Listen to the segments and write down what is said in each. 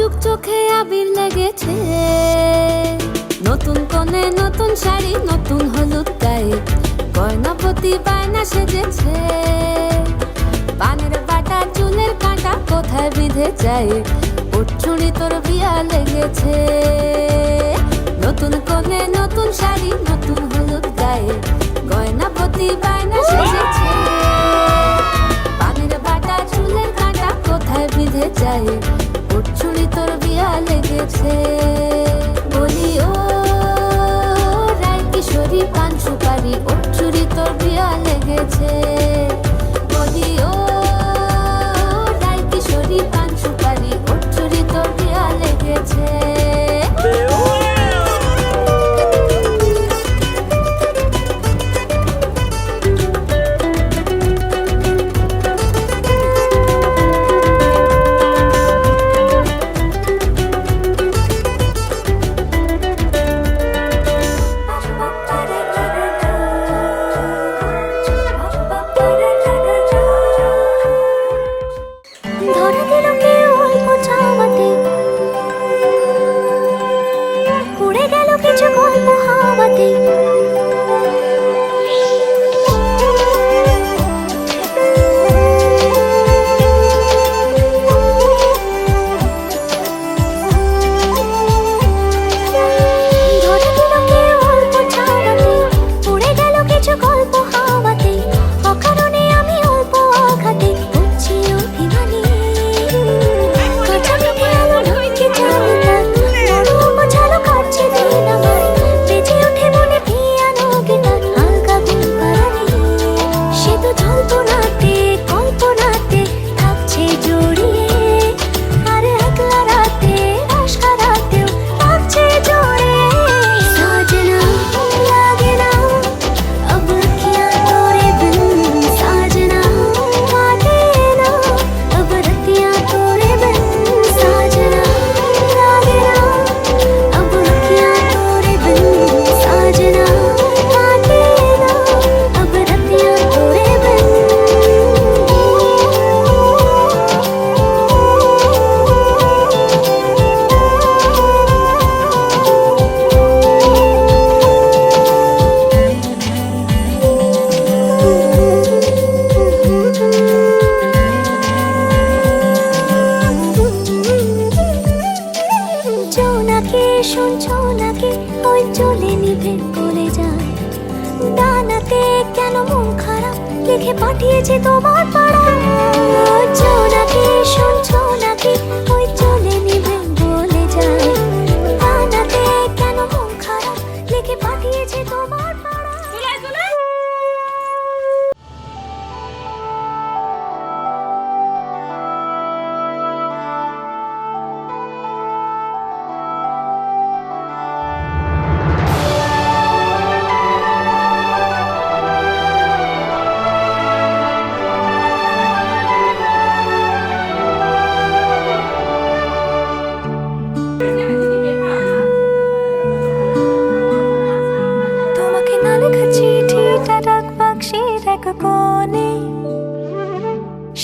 যুগ চোখে আবির লেগেছে, নতুন কোণে নতুন শাড়ি নতুন হলুদ গায়ে, গয়নাপতি বায়না সেজেছে। পানের বাটা চুলের কাঁটা কোথায় বিঁধে যায়, উঠছুড়ি তোর বিয়া লেগেছে। নতুন কোণে নতুন শাড়ি নতুন হলুদ গায়ে, গয়নাপতি বায়না সেজেছে। পানের বাটা চুলের কাঁটা কোথায় বিঁধে যায়, উঠছুড়ি তোর বিয়া লেগেছে। বলি ও রায় কিশোরী পান সুপারি, উঠছুড়ি তোর বিয়া লেগেছে। বলি ও রায় কিশোরী পান সুপারি, উঠছুড়ি তোর বিয়া লেগেছে। লিখে পাঠিয়েছে তোমার পাড়া, নাকি শুনছো নাকি ওই চলে নিবে বলে যায়। নাতে কেন মন খারাপ লিখে পাঠিয়েছে তোমার পাড়া।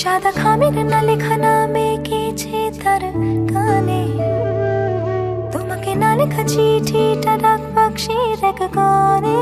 সাদা খামের না লেখা নাম এঁকেছে তার কানে, তোমাকে না লেখা চিঠিটা ডাক বাক্সের এক কোণে।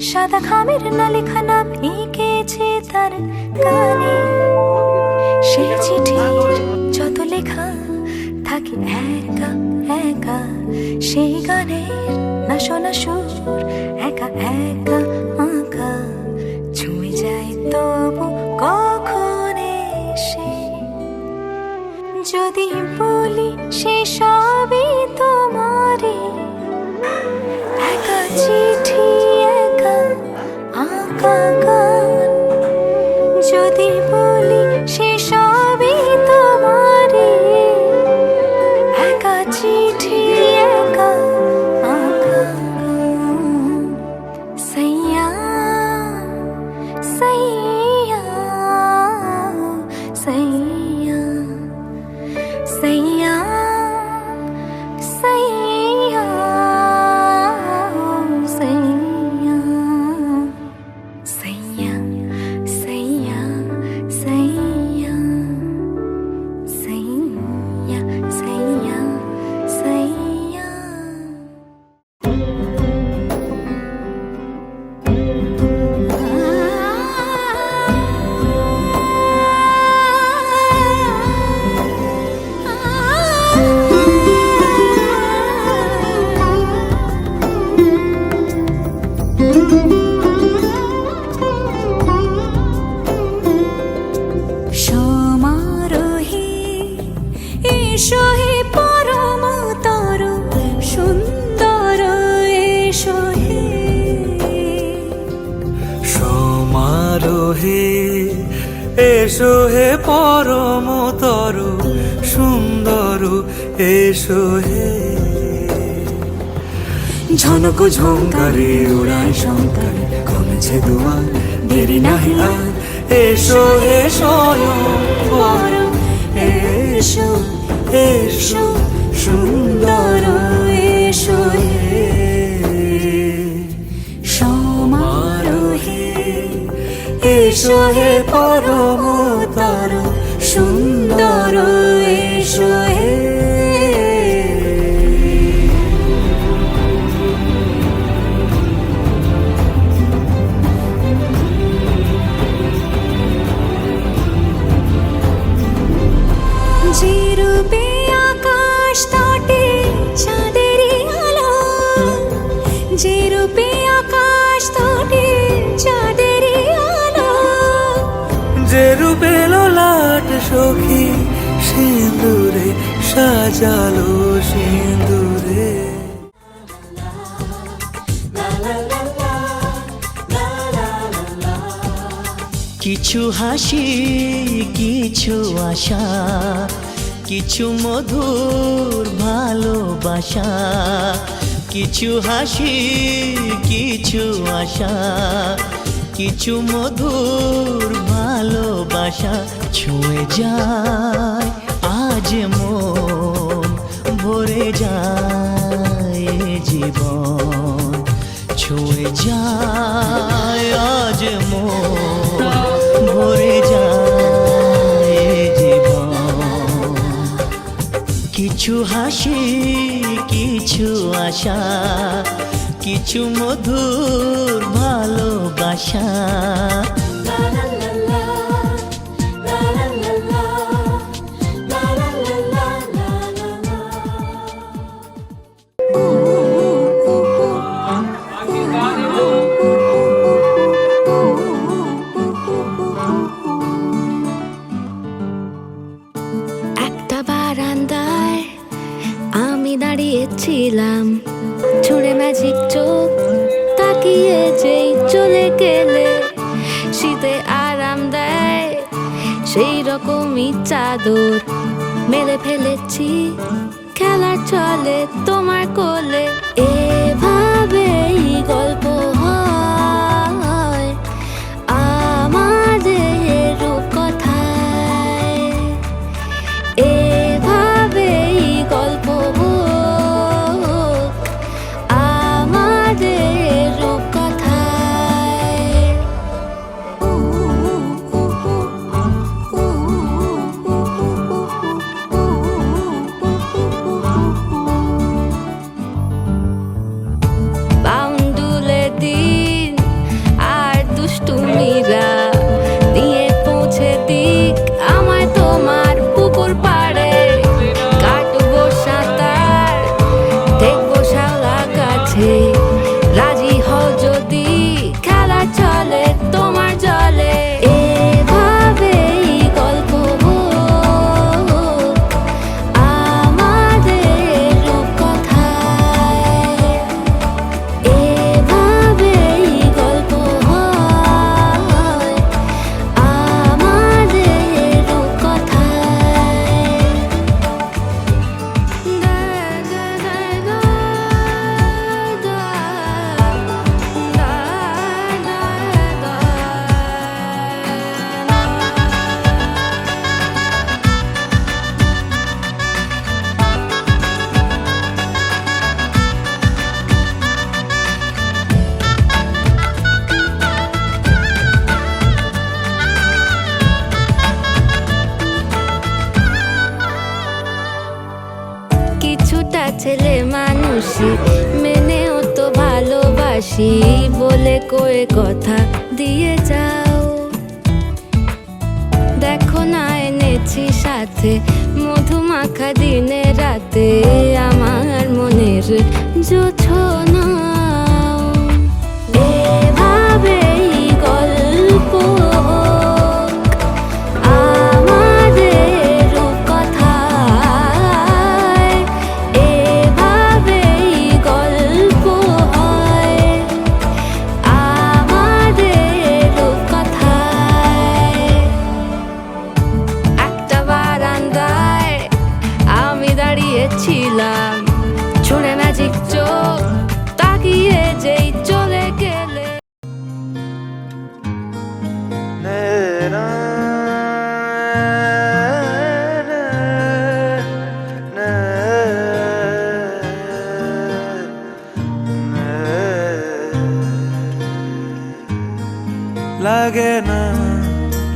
সাদা খামের না লেখা নাম এঁকেছে তার কানে। সেই চিঠির যত লেখা থাকে একা একা, সেই গানের না শোনা সুর একা একা আঁকা ছুঁয়ে যায় তবু কখন এসে। যদি বলি সে সবই তোমারই, একা চিঠি একা আঁকা গান। যদি বলি সে সবই তোমারই, একা চিঠি একা আঁকা গান। সাইয়া সাইয়া সাইয়া সাইয়া সাইয়া সাইয়া সাইয়া সাইয়া সাইয়া সাইয়া। এসো হে পরমতর সুন্দর এসো হে সমারোহে এসো হে পরমতর সুন্দর এসো হে ঝনক ঝঙ্কারে উড়ায় শঙ্কার কমেছে দুয়ার দেরি নাহি আর এসো হে স্বয়ং পরম এসো এসো সুন্দর এসো হে সমারোহে এসো হে পরমতর সুন্দর এসো হে যে রূপে আকাশ তটে চাঁদেরই আলো যে রূপে আকাশ তটে চাঁদেরই আলো যে রূপে ললাট সখী সিঁদুরে সাজালো সিঁদুরে কিছু হাসি কিছু আশা কিছু মধুর ভালোবাসা কিছু হাসি কিছু আশা কিছু মধুর ভালোবাসা ছুঁয়ে যায় আজ মন ভরে যায় এ জীবন ছুঁয়ে যায় আজ মন ভরে যায় এ জীবন কিছু হাসি কিছু আশা কিছু মধুর ভালোবাসা একটা বারান্দায় আমি দাঁড়িয়েছিলাম ছুঁড়ে ম্যাজিক চোখ তাকিয়ে যেই চলে গেলে শীতে আরাম দেয় সেই রকমই চাদর মেলে ফেলেছি খেলার চলে তোমার কোলে এভাবেই গল্প হয় আমাদের রূপকথায় এভাবেই গল্প হোক আমাদের রূপকথায় বাউন্ডুলে দিন আর দুষ্টুমিরা দিয়ে পৌঁছে দিক আমায় তোমার পুকুর পাড়ে কাটবো সাঁতার দেখবো শাওলা গাছে রাজি হও যদি খেলা চলে তোমার জলে এভাবেই গল্প হোক আমাদের রূপকথায় এভাবেই গল্প হয় আমাদের রূপকথায় কিছুটা ছেলে মানুষই মেনেও তো ভালোবাসি বলে কয়ে কথা দিয়ে যাও দেখো না এনেছি সাথে মধুমাখা দিনে রাতে আমার মনের জোছনা এভাবেই গল্প হোক আমাদের রূপকথায়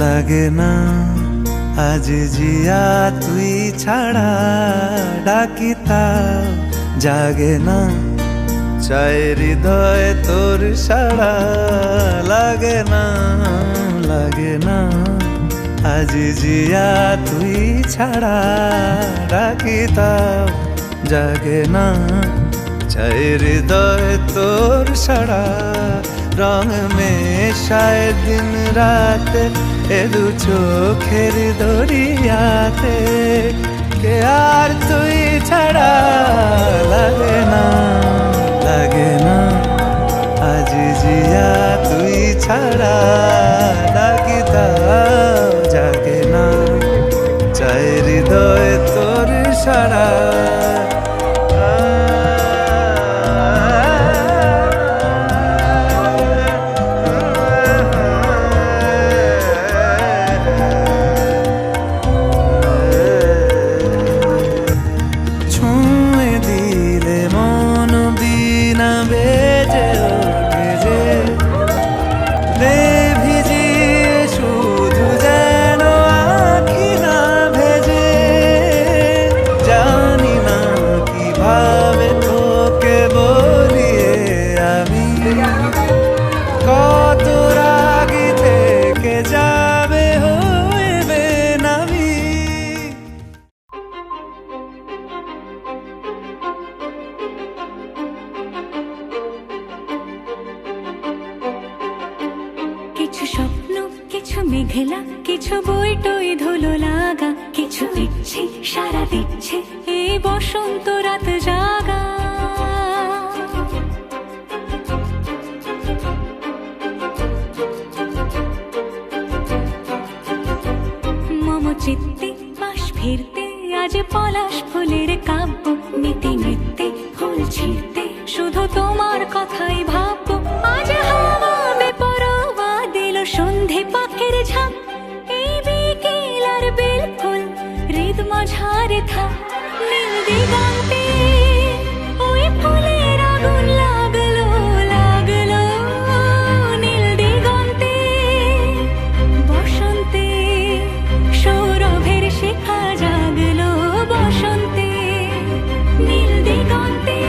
লাগে না আজ জিয়া তুই ছাড়া ডাকিতা জাগে না চাই হৃদয় তোর সাড়া লাগে না আজ জিয়া তুই ছাড়া ডাকিতা জাগে না চাই হৃদয় তোর সাড়া রং মেশায় দিন রাত এ দু চোখের দরিয়াতে কে আর তুই ছাড়া লাগে না আজ জিয়া তুই ছাড়া ডাকিতা জাগে না চাই হৃদয় তোর সাড়া কত রাগে থেকে যাবে হইবে নামি কিছু স্বপ্ন কিছু মেঘলা কিছু বই টই ধুলো লাগা কিছু ইচ্ছে সারা দিচ্ছে এই বসন্ত রাত জাগা চিত্তে পাশ ফিরতে আজ পলাশ ফুলের কাব্য নীতি নৃত্যে ফুল ছিঁড়তে শুধু তোমার কথাই ভাববো আজ হাওয়া বেপরোয়া দিল সন্ধে পাখির ঝাঁক এই বিকেল আর বেলফুল হৃদ মাঝারে থাক নীল দিগন্তে ওই ফুলের আগুন লাগলো নীল দিগন্তে বসন্তে সৌরভের শিখা জাগলো বসন্তে নীল দিগন্তে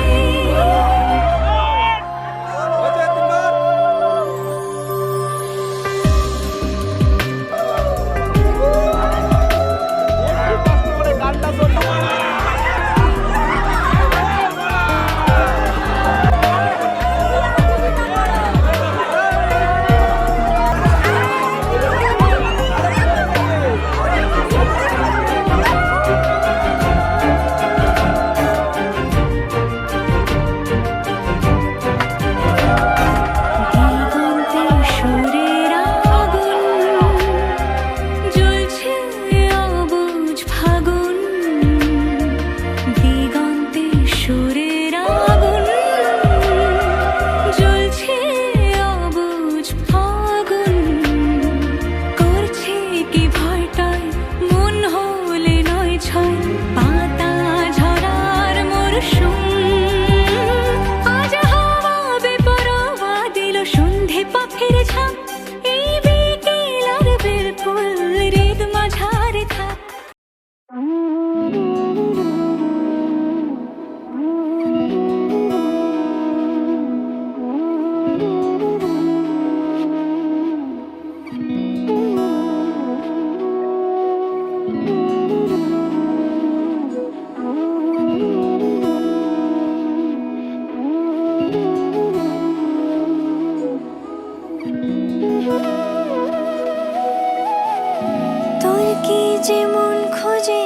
যেমন খোঁজে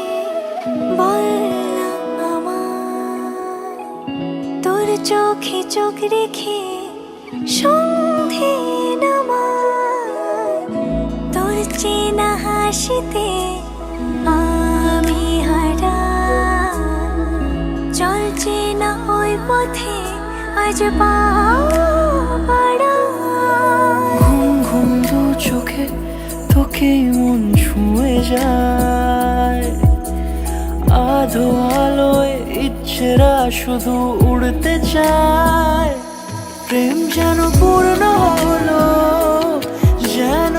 বল না আমায় তোর চোখে চোখ রেখে সন্ধে নামায় তোর চেনা হাসিতে আমি হারাই চল চেনা ওই পথে আজ পা বাড়াই ঘুম ঘুম দু চোখে তোকে মন ছুঁয়ে যায় আধো আলোয় ইচ্ছেরা শুধু উড়তে চায় প্রেম যেন পূর্ণ হলো যেন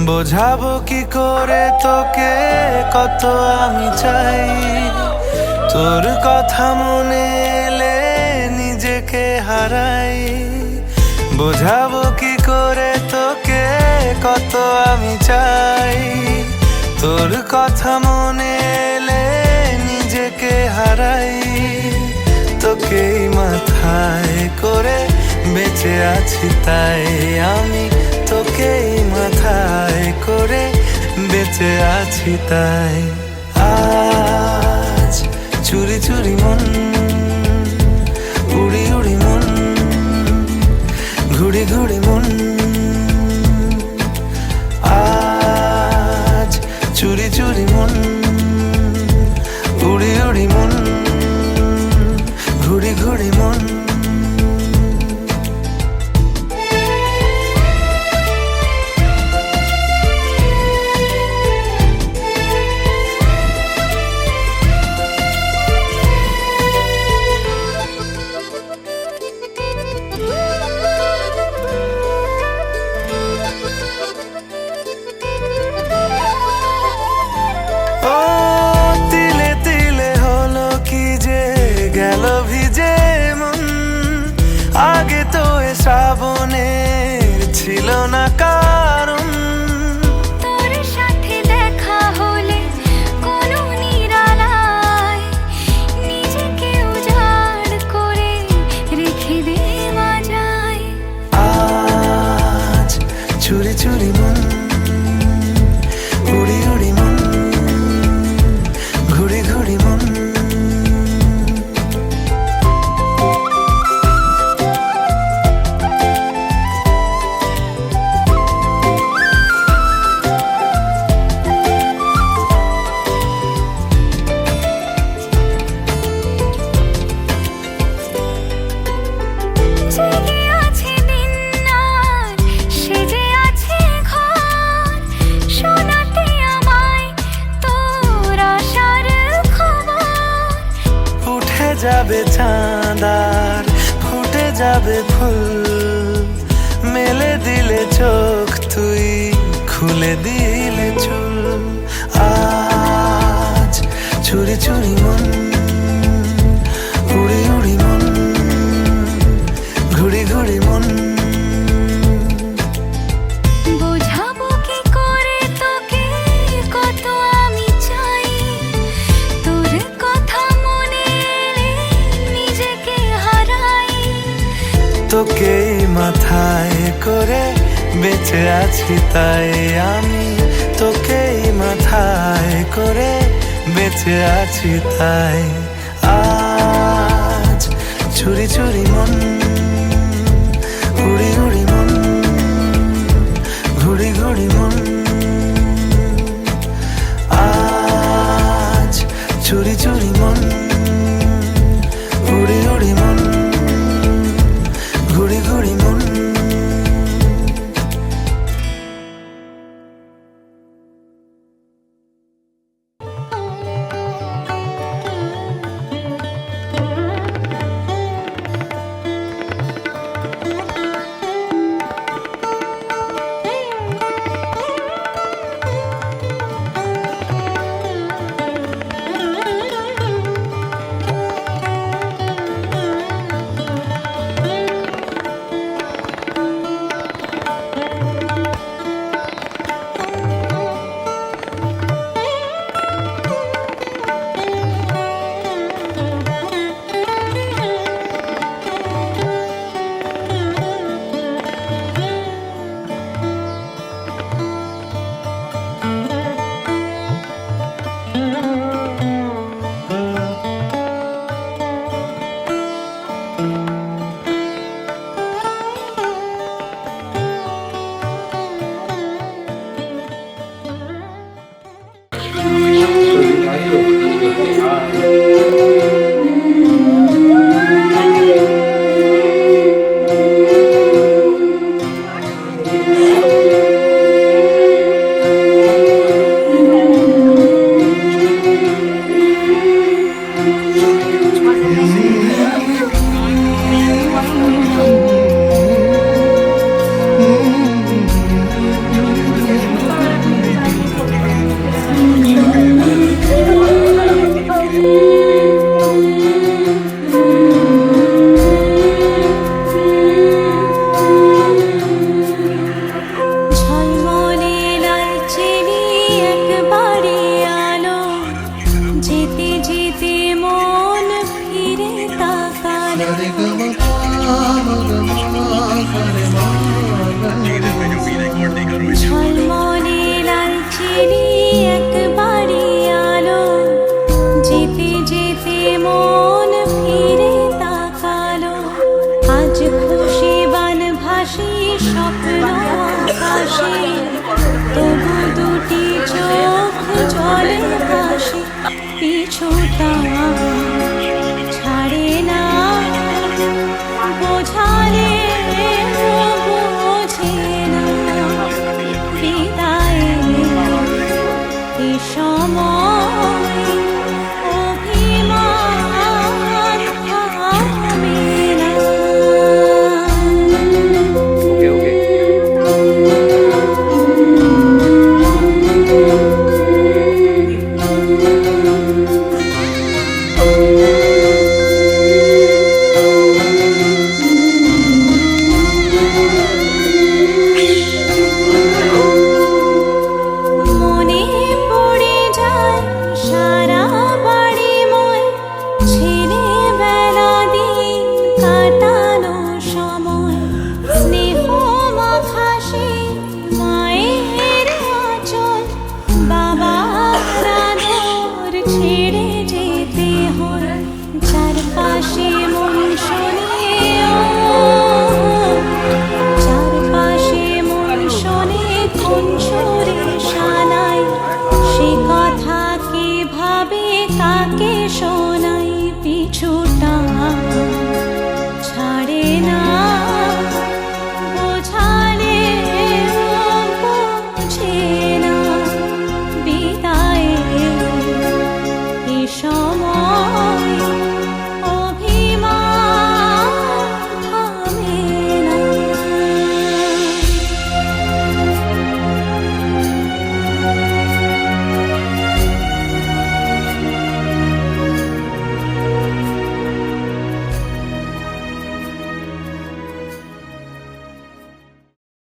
বোঝাবো কি করে তোকে কত আমি চাই, তোর কথা মনে এলে নিজেকে হারাই। বোঝাবো কি করে তোকে কত আমি চাই, তোর কথা মনে এলে নিজেকে হারাই। তোকেই মাথায় করে বেঁচে আছি তাই আমি, তোকেই মাথায় করে বেঁচে আছি তাই। আজ চুরি চুরি মন, উড়ি উড়ি মন, ঘুড়ি ঘুড়ি মন। আজ চুরি চুরি মন, উড়ি উড়ি মন, ঘুড়ি ঘুড়ি মন। ও তিলে তিলে হলো কি যে গেল ভিজে মন, আগে তো এ শ্রাবণের ছিল না কারণ। তোর সাথে দেখা হলে কোনো নিরালায় নিজেকে উজাড় করে রেখে দেওয়া যায়। আজ চুরি চুরি মন, উড়ি উড়ি মন, ঘুড়ি ঘুড়ি মন। জেগে আছে দিন আর সেজে আছে ঘর, শোনাতে আমায় তোর আশার খবর। উঠে যাবে চাঁদ আর ফুটে যাবে ফুল, মেলে দিলে চোখ তুই খুলে দিলে চুল। আজ চুরি চুরি মন, উড়ি উড়ি মন, ঘুড়ি ঘুড়ি মন। বোঝাবো কি করে তোকে কত আমি চাই, তোর কথা মনে এলে নিজেকে হারাই। তোকেই মাথায় করে বেঁচে আছি তাই আমি, তোকেই মাথায় করে বেঁচে আছি তাই। আজ চুরি চুরি মন, উড়ি উড়ি মন, ঘুড়ি ঘুড়ি মন। আজ চুরি চুরি মন, উড়ি উড়ি মন, ঘুড়ি ঘুড়ি মন। হাসি তবু দুটি চোখ জলে ভাসি পিছুটা ছাড়ে না বোঝালে